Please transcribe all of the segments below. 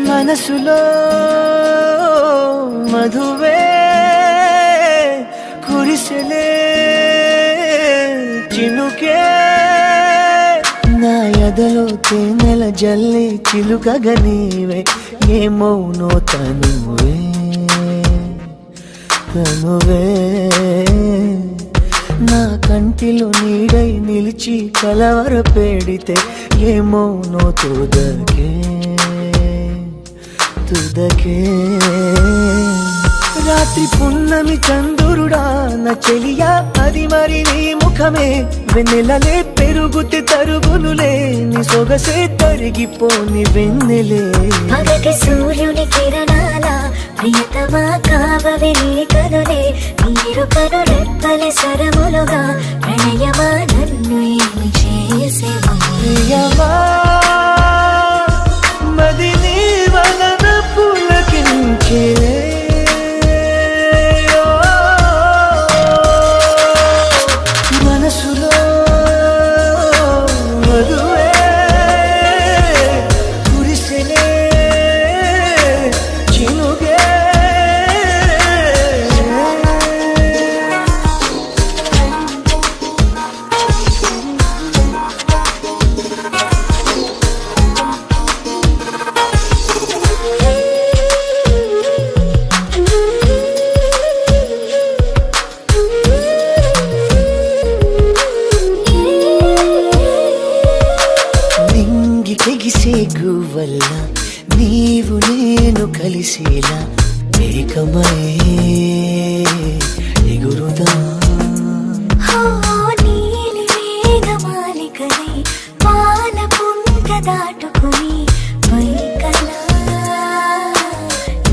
మనసులో మధువే కురిసెలే చినుకే నా ఎదలో తేనెల జల్లి చిలుకగా నీవే ఏమౌనో తనువే తనువే నా కంటిలో నీడై నిలిచి కలవర పెడితే ఏమౌనో తుదకే తుదకే రాత్రి పున్నమి చంద్రుడా నా చెలియా అది మరి నీ ముఖమే వెన్నెలలే పెరుగుతే తరుగునులే నీ సొగసే తరిగిపోని వెన్నెలే పగటి సూర్యుని కిరణాల ప్రియతమా కావవే నీ కనులే నీరు కను రెప్పలే సరములుగా ప్రణయమా నన్ను ఏమి చేసేవా ప్రియమా మది నీ వలన పులకించే మనసులో మధువే కురిసెలే చినుగే గువ్వల్ల నీవు నేను కలిసేలా ఏకమై ఎగురుదా నీలి మేఘమాలికై పాల పుంక దాటుకుని పైకలా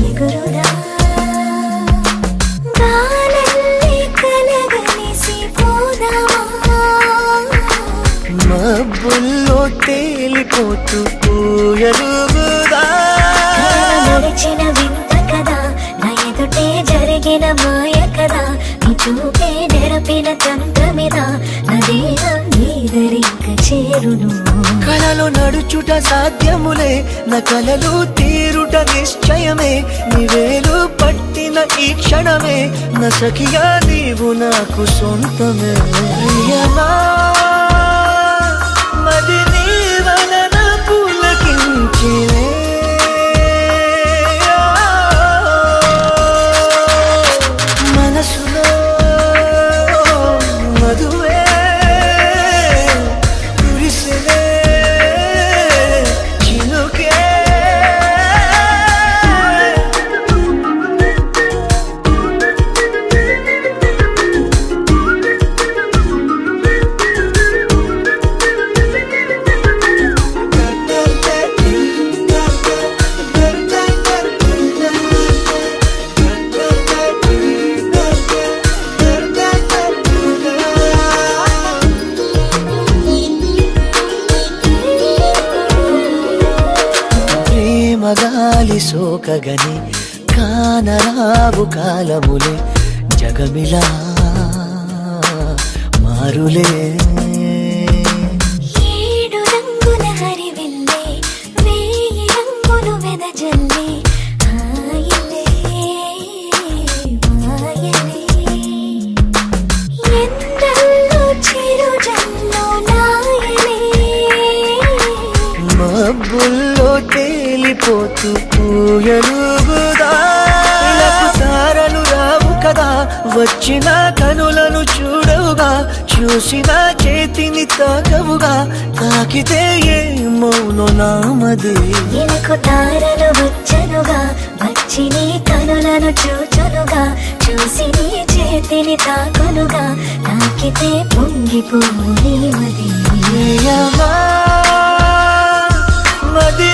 ఎగురుదా గాలల్లి కలగలిసి పోదామా మబ్బుల్లో తేలిపోతూ పూయలుగుదా నడిచిన వింత కదా నా ఎదుటే జరిగిన మాయ కదా నీ చూపే నెరపిన తంత్రమిదా నా దేహం నీదరింక చేరును కలలో నడుచుట సాధ్యములే నా కలలు తీరుట నిశ్చయమే నీవేలు పట్టిన ఈ క్షణమే నా సఖియా నీవు నాకు సొంతమే ప్రియమా మది నీ వలన పులకించే మనసులో మధువే కురిసెలే చినుకే మగాలి సోకగని కానరావు కాలములే జగమిలా మారులే ఏడు రంగుల హరివిల్లే వేయి రంగులు వెదజల్లే హాయిలే మాయలే ఎండల్లో చిరుజల్లో నాయలే మబ్బుల్లో తేలిపోతూ పూయలుగుదా తారలు రావు కదా వచ్చిన కనులను చూడవుగా చూసిన చేతిని తాకవుగా తాకితే ఏమౌనో నామది ఎనకు తారలు వచ్చనుగా వచ్చి నీ కనులను చూచునుగా చూసి నీ చేతిని తాకునుగా తాకితే పొంగిపోవు నీ మది మది